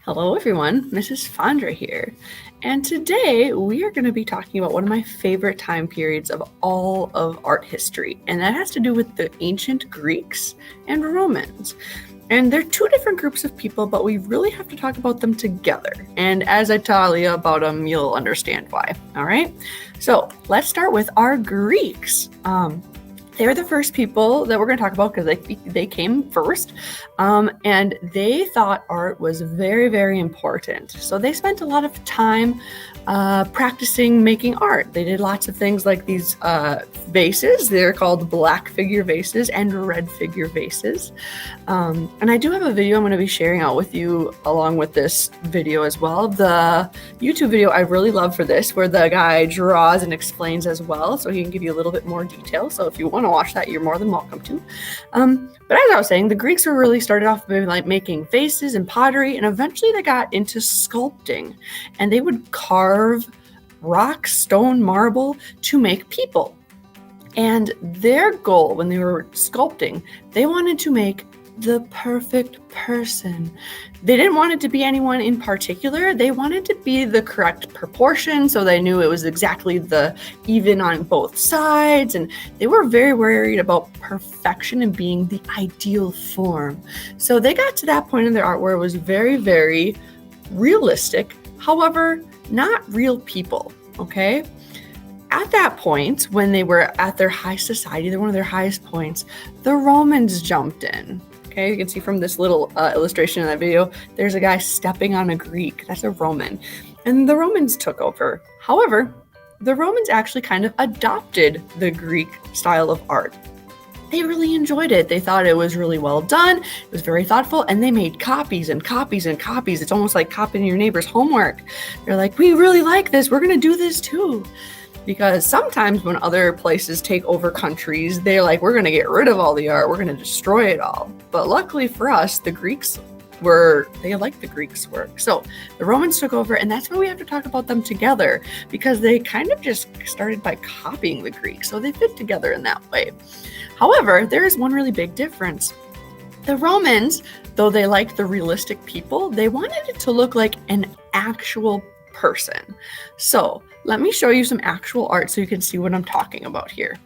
Hello everyone, Mrs. Fondra here, and today we are going to be talking about one of my favorite time periods of all of art history, and that has to do with the ancient Greeks and Romans. And they're two different groups of people, but we really have to talk about them together. And as I tell you about them, you'll understand why. All right, so let's start with our Greeks. They're the first people that we're going to talk about because they came first, and they thought art was very, very important. So they spent a lot of time practicing making art. They did lots of things like these vases. They're called black figure vases and red figure vases. And I do have a video I'm going to be sharing out with you along with this video as well. The YouTube video I really love for this, where the guy draws and explains as well, so he can give you a little bit more detail. So if you want to watch that, you're more than welcome to. But as I was saying, the Greeks were really started off by like making vases and pottery, and eventually they got into sculpting, and they would carve rock, stone, marble to make people. And their goal when they were sculpting, they wanted to make the perfect person. They didn't want it to be anyone in particular. They wanted to be the correct proportion, so they knew it was exactly the even on both sides, and they were very worried about perfection and being the ideal form. So they got to that point in their art where it was very, very realistic, however, not real people, okay? At that point, when they were at their high society, they're one of their highest points, the Romans jumped in. Okay, you can see from this little illustration in that video, there's a guy stepping on a Greek. That's a Roman. And the Romans took over. However, the Romans actually kind of adopted the Greek style of art. They really enjoyed it. They thought it was really well done. It was very thoughtful, and they made copies and copies and copies. It's almost like copying your neighbor's homework. They're like, we really like this. We're going to do this too. Because sometimes when other places take over countries, they're like, we're going to get rid of all the art. We're going to destroy it all. But luckily for us, they liked the Greeks' work. So the Romans took over, and that's why we have to talk about them together, because they kind of just started by copying the Greeks. So they fit together in that way. However, there is one really big difference. The Romans, though they liked the realistic people, they wanted it to look like an actual person. So let me show you some actual art so you can see what I'm talking about here.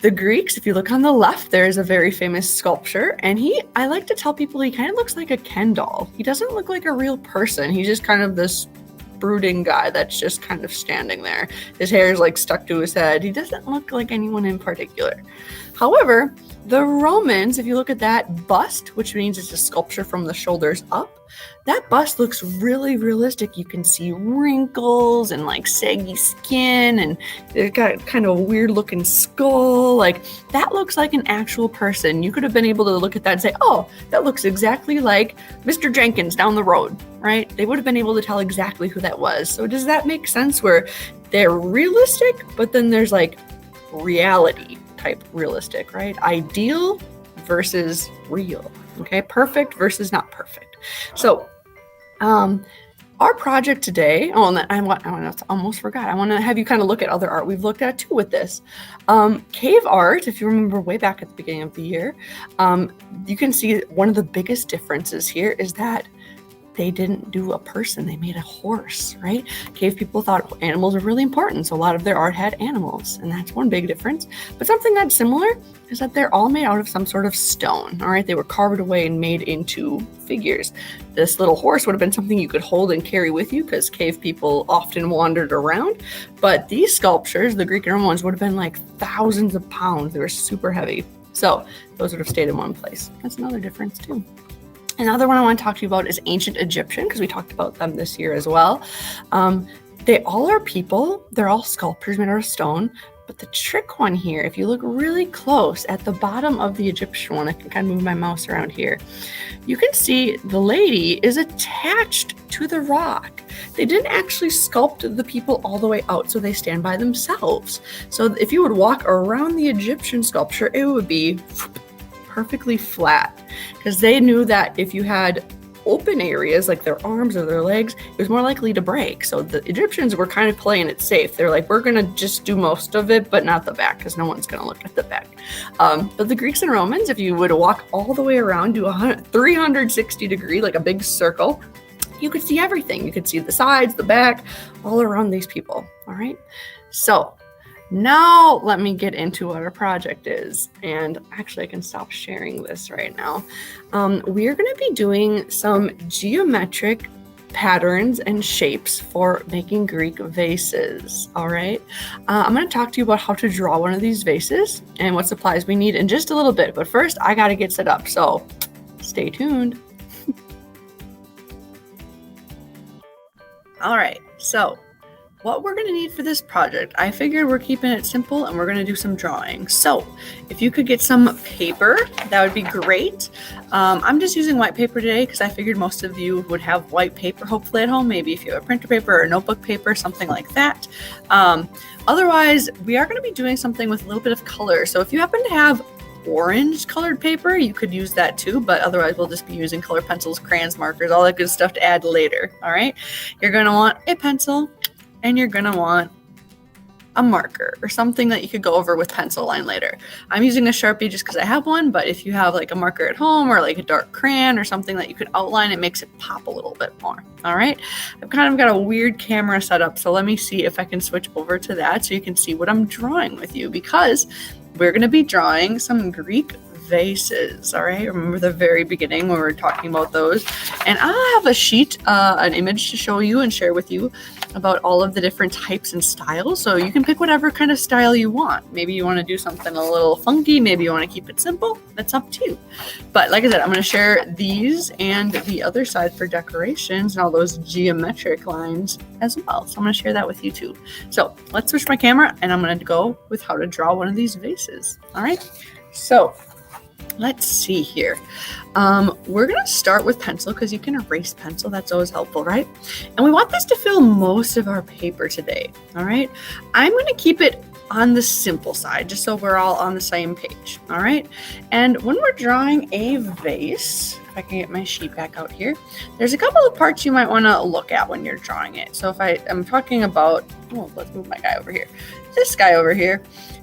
The Greeks, if you look on the left, there is a very famous sculpture, and I like to tell people he kind of looks like a Ken doll. He doesn't look like a real person. He's just kind of this brooding guy that's just kind of standing there. His hair is like stuck to his head. He doesn't look like anyone in particular. However, the Romans, if you look at that bust, which means it's a sculpture from the shoulders up, that bust looks really realistic. You can see wrinkles and like saggy skin, and they've got kind of a weird looking skull. Like, that looks like an actual person. You could have been able to look at that and say, oh, that looks exactly like Mr. Jenkins down the road, right? They would have been able to tell exactly who that was. So does that make sense, where they're realistic, but then there's like reality type realistic, right? Ideal versus real, okay? Perfect versus not perfect. So our project today, and I almost forgot. I want to have you kind of look at other art we've looked at too with this. Cave art, if you remember way back at the beginning of the year, you can see one of the biggest differences here is that they didn't do a person, they made a horse, right? Cave people thought animals were really important, so a lot of their art had animals, and that's one big difference. But something that's similar is that they're all made out of some sort of stone, all right? They were carved away and made into figures. This little horse would have been something you could hold and carry with you, because cave people often wandered around. But these sculptures, the Greek and Roman ones, would have been like thousands of pounds. They were super heavy. So those would have stayed in one place. That's another difference too. Another one I want to talk to you about is ancient Egyptian, because we talked about them this year as well. They all are people. They're all sculptures made out of stone. But the trick one here, if you look really close at the bottom of the Egyptian one, I can kind of move my mouse around here. You can see the lady is attached to the rock. They didn't actually sculpt the people all the way out, so they stand by themselves. So if you would walk around the Egyptian sculpture, it would be perfectly flat, because they knew that if you had open areas like their arms or their legs, it was more likely to break. So the Egyptians were kind of playing it safe. They're like, we're going to just do most of it, but not the back, because no one's going to look at the back. But the Greeks and Romans, if you would walk all the way around, do a 360 degree, like a big circle, you could see everything. You could see the sides, the back, all around these people. All right. So now let me get into what our project is. And actually I can stop sharing this right now. We are going to be doing some geometric patterns and shapes for making Greek vases. All right. I'm going to talk to you about how to draw one of these vases and what supplies we need in just a little bit. But first I got to get set up. So stay tuned. All right. So what we're going to need for this project, I figured we're keeping it simple and we're going to do some drawing. So if you could get some paper, that would be great. I'm just using white paper today because I figured most of you would have white paper hopefully at home. Maybe if you have a printer paper or notebook paper, something like that. Otherwise, we are going to be doing something with a little bit of color. So if you happen to have orange colored paper, you could use that too, but otherwise we'll just be using color pencils, crayons, markers, all that good stuff to add later. All right. You're going to want a pencil, and you're going to want a marker or something that you could go over with pencil line later. I'm using a Sharpie just because I have one, but if you have like a marker at home or like a dark crayon or something that you could outline, it makes it pop a little bit more. All right. I've kind of got a weird camera set up, so let me see if I can switch over to that so you can see what I'm drawing with you, because we're going to be drawing some Greek vases. All right. Remember the very beginning when we were talking about those, and I'll have a sheet, an image to show you and share with you about all of the different types and styles. So you can pick whatever kind of style you want. Maybe you want to do something a little funky. Maybe you want to keep it simple. That's up to you. But like I said, I'm going to share these and the other side for decorations and all those geometric lines as well. So I'm going to share that with you too. So let's switch my camera and I'm going to go with how to draw one of these vases. All right. So let's see here. We're going to start with pencil because you can erase pencil. That's always helpful, right? And we want this to fill most of our paper today. All right. I'm going to keep it on the simple side just so we're all on the same page. All right. And when we're drawing a vase, if I can get my sheet back out here, there's a couple of parts you might want to look at when you're drawing it. So if I'm talking about, let's move my guy over here. This guy over here,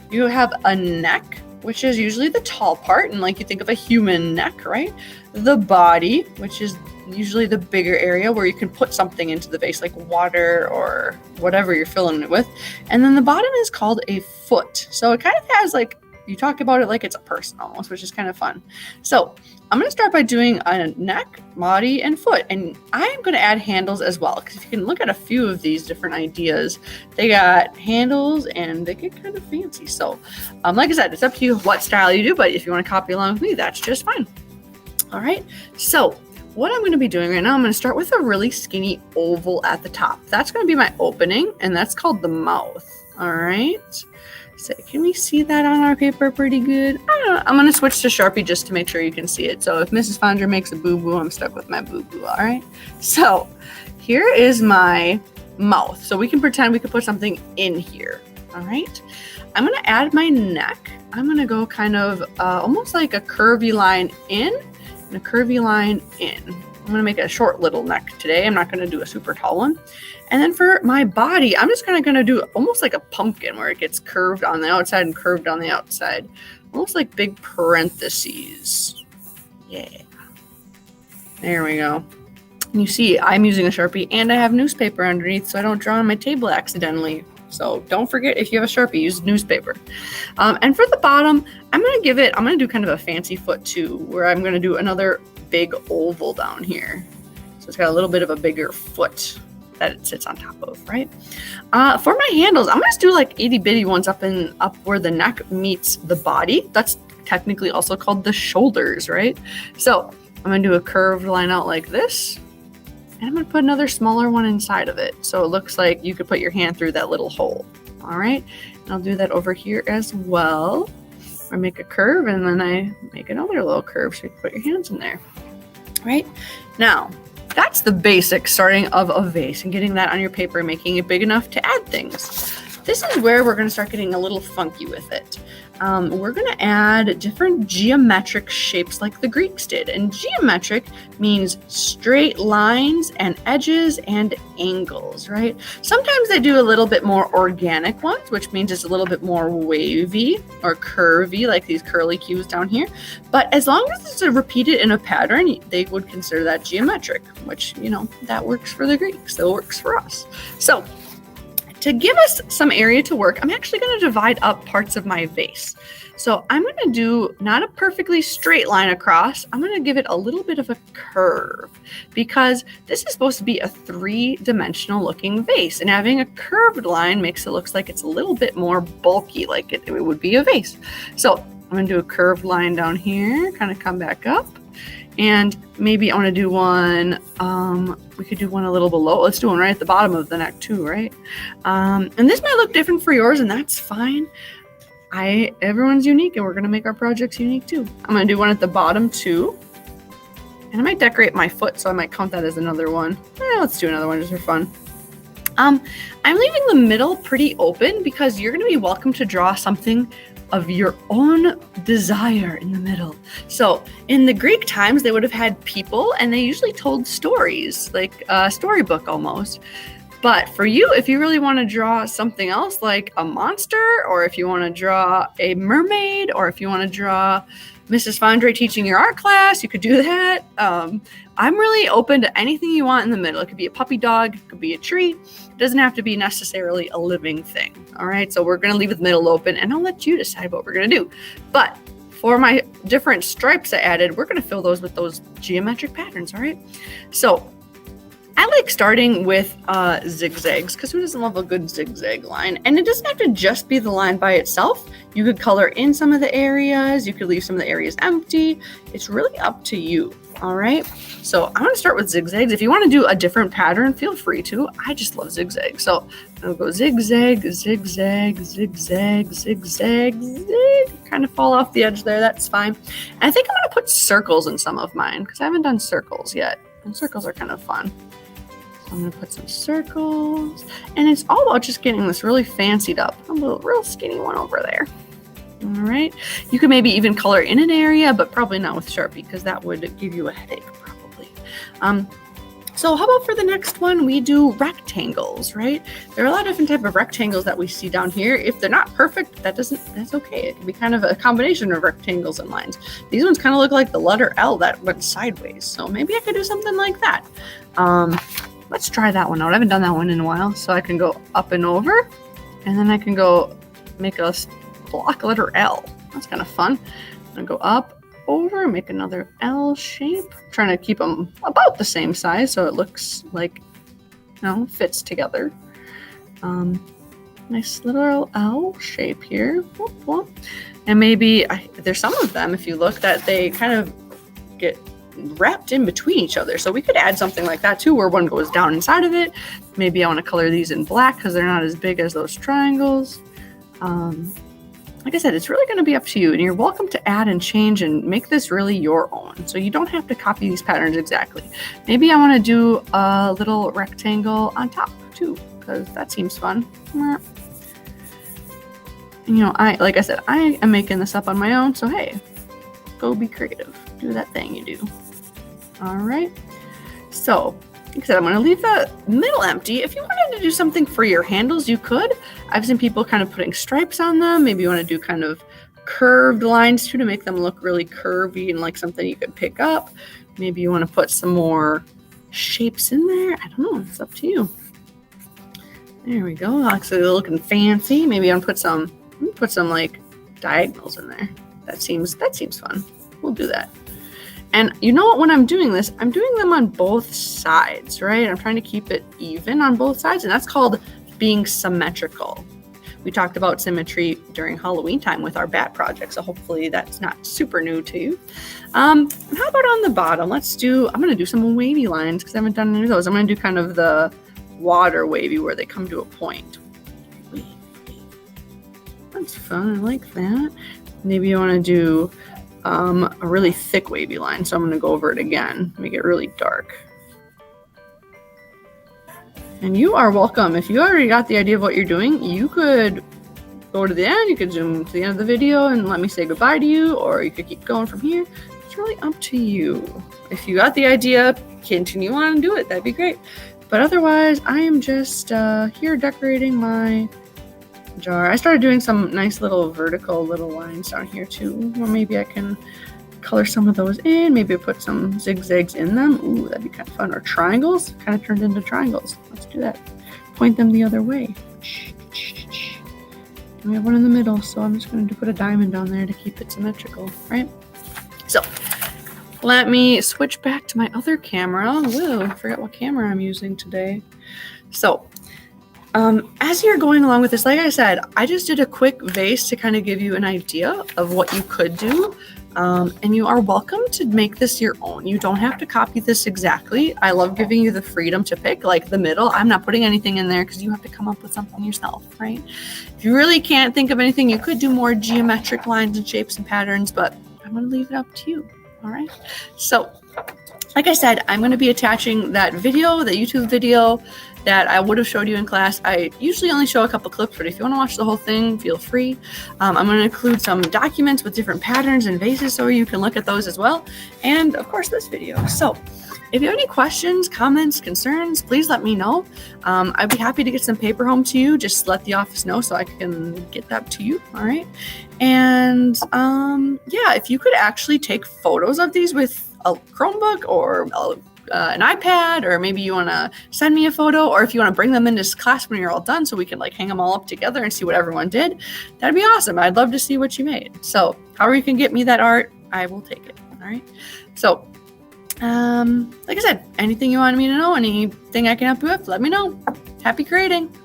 you have a neck, which is usually the tall part, and like you think of a human neck, right? The body, which is usually the bigger area where you can put something into the vase, like water or whatever you're filling it with. And then the bottom is called a foot. So it kind of has like, you talk about it like it's a person almost, which is kind of fun. So I'm going to start by doing a neck, body, and foot. And I'm going to add handles as well, because if you can look at a few of these different ideas, they got handles and they get kind of fancy. So like I said, it's up to you what style you do, but if you want to copy along with me, that's just fine. All right. So what I'm going to be doing right now, I'm going to start with a really skinny oval at the top. That's going to be my opening, and that's called the mouth. All right. So can we see that on our paper pretty good? I'm going to switch to Sharpie just to make sure you can see it. So if Mrs. Fondra makes a boo-boo, I'm stuck with my boo-boo, all right? So here is my mouth. So we can pretend we could put something in here, all right? I'm going to add my neck. I'm going to go kind of almost like a curvy line in and a curvy line in. I'm going to make a short little neck today. I'm not going to do a super tall one. And then for my body, I'm just going to do almost like a pumpkin where it gets curved on the outside and curved on the outside. Almost like big parentheses. Yeah. There we go. And you see, I'm using a Sharpie and I have newspaper underneath so I don't draw on my table accidentally. So don't forget, if you have a Sharpie, use newspaper. And for the bottom, I'm going to do kind of a fancy foot too, where I'm going to do another big oval down here. So it's got a little bit of a bigger foot that it sits on top of, right? For my handles, I'm going to do like itty bitty ones up where the neck meets the body. That's technically also called the shoulders, right? So I'm going to do a curved line out like this. And I'm going to put another smaller one inside of it. So it looks like you could put your hand through that little hole. All right. And I'll do that over here as well. I make a curve and then I make another little curve so you can put your hands in there. All right. Now, that's the basic starting of a vase and getting that on your paper and making it big enough to add things. this is where we're going to start getting a little funky with it. We're going to add different geometric shapes like the Greeks did. And geometric means straight lines and edges and angles, right? Sometimes they do a little bit more organic ones, which means it's a little bit more wavy or curvy, like these curly cues down here. But as long as it's repeated in a pattern, they would consider that geometric, which, you know, that works for the Greeks, so it works for us. So to give us some area to work, I'm actually going to divide up parts of my vase. So I'm going to do not a perfectly straight line across. I'm going to give it a little bit of a curve because this is supposed to be a three-dimensional looking vase. And having a curved line makes it look like it's a little bit more bulky, like it would be a vase. So I'm going to do a curved line down here, kind of come back up. And maybe I want to do one, we could do one a little below. Let's do one right at the bottom of the neck too, right? And this might look different for yours, and that's fine. Everyone's unique, and we're going to make our projects unique too. I'm going to do one at the bottom too. And I might decorate my foot, so I might count that as another one. Let's do another one just for fun. I'm leaving the middle pretty open because you're going to be welcome to draw something of your own desire in the middle. So in the Greek times, they would have had people and they usually told stories, like a storybook almost. But for you, if you really want to draw something else like a monster, or if you want to draw a mermaid, or if you want to draw Mrs. Fondre teaching your art class, you could do that. I'm really open to anything you want in the middle. It could be a puppy dog, it could be a tree. It doesn't have to be necessarily a living thing. All right, so we're going to leave the middle open, and I'll let you decide what we're going to do. But for my different stripes I added, we're going to fill those with those geometric patterns. All right, so I like starting with zigzags because who doesn't love a good zigzag line? And it doesn't have to just be the line by itself. You could color in some of the areas. You could leave some of the areas empty. It's really up to you. All right. So I'm going to start with zigzags. If you want to do a different pattern, feel free to. I just love zigzags. So I'll go zigzag, zigzag, zigzag, zigzag, zig. Kind of fall off the edge there. That's fine. And I think I'm going to put circles in some of mine because I haven't done circles yet. And circles are kind of fun. I'm going to put some circles, and it's all about just getting this really fancied up. A little real skinny one over there. All right. You could maybe even color in an area, but probably not with Sharpie because that would give you a headache probably. So how about for the next one, we do rectangles, right? There are a lot of different type of rectangles that we see down here. If they're not perfect, that's okay. It can be kind of a combination of rectangles and lines. These ones kind of look like the letter L that went sideways. So maybe I could do something like that. Let's try that one out. I haven't done that one in a while. So I can go up and over, and then I can go make a block letter L. That's kind of fun. I'm going to go up, over, make another L shape. I'm trying to keep them about the same size so it looks like, fits together. Nice little L shape here. Whoop, whoop. And maybe there's some of them, if you look, that they kind of get wrapped in between each other. So we could add something like that too, where one goes down inside of it. Maybe I want to color these in black because they're not as big as those triangles. Like I said, it's really going to be up to you, and you're welcome to add and change and make this really your own. So you don't have to copy these patterns exactly. Maybe I want to do a little rectangle on top too, because that seems fun. And, like I said, I am making this up on my own. So hey, go be creative. Do that thing you do. All right. So, like I said, I'm going to leave the middle empty. If you wanted to do something for your handles, you could. I've seen people kind of putting stripes on them. Maybe you want to do kind of curved lines too to make them look really curvy and like something you could pick up. Maybe you want to put some more shapes in there. I don't know. It's up to you. There we go. Looks like they're looking fancy. Maybe I'm put some like diagonals in there. That seems fun. We'll do that. And you know what, when I'm doing this, I'm doing them on both sides, right? I'm trying to keep it even on both sides, and that's called being symmetrical. We talked about symmetry during Halloween time with our bat project, so hopefully that's not super new to you. How about on the bottom? I'm going to do some wavy lines because I haven't done any of those. I'm going to do kind of the water wavy where they come to a point. That's fun, I like that. Maybe you want to do a really thick wavy line. So I'm going to go over it again, make it really dark. And you are welcome. If you already got the idea of what you're doing, you could go to the end, you could zoom to the end of the video and let me say goodbye to you, or you could keep going from here. It's really up to you. If you got the idea, continue on and do it. That'd be great. But otherwise, I am just here decorating my jar. I started doing some nice little vertical little lines down here too, or maybe I can color some of those in. Maybe put some zigzags in them. Ooh, that'd be kind of fun. Or triangles, kind of turned into triangles. Let's do that. Point them the other way. We have one in the middle, so I'm just going to put a diamond down there to keep it symmetrical, right? So let me switch back to my other camera. Whoa, I forgot what camera I'm using today. So as you're going along with this, like I said, I just did a quick vase to kind of give you an idea of what you could do. And you are welcome to make this your own. You don't have to copy this exactly. I love giving you the freedom to pick, like the middle. I'm not putting anything in there because you have to come up with something yourself, right? If you really can't think of anything, you could do more geometric lines and shapes and patterns, but I'm going to leave it up to you, all right? So, like I said, I'm going to be attaching that video, the YouTube video that I would have showed you in class. I usually only show a couple clips, but if you want to watch the whole thing, feel free. I'm going to include some documents with different patterns and vases so you can look at those as well. And of course, this video. So if you have any questions, comments, concerns, please let me know. I'd be happy to get some paper home to you. Just let the office know so I can get that to you. All right. And yeah, if you could actually take photos of these with a Chromebook or an iPad, or maybe you want to send me a photo, or if you want to bring them into class when you're all done so we can like hang them all up together and see what everyone did, that'd be awesome. I'd love to see what you made. So however you can get me that art, I will take it. All right. So like I said, anything you wanted me to know, anything I can help you with, let me know. Happy creating.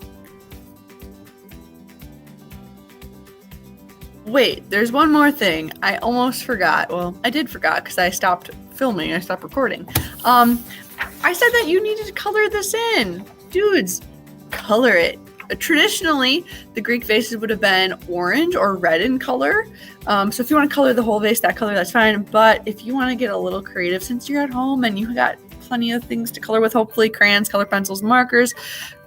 Wait, there's one more thing. I almost forgot. Well, I did forgot because I stopped filming. I stopped recording. I said that you needed to color this in. Dudes, color it. Traditionally, the Greek vases would have been orange or red in color. So if you want to color the whole vase that color, that's fine. But if you want to get a little creative, since you're at home and you got plenty of things to color with, hopefully crayons, color pencils, markers,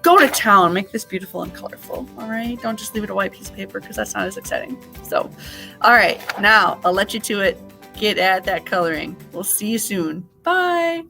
go to town. Make this beautiful and colorful. All right. Don't just leave it a white piece of paper because that's not as exciting. So, all right. Now I'll let you to it. Get at that coloring. We'll see you soon. Bye.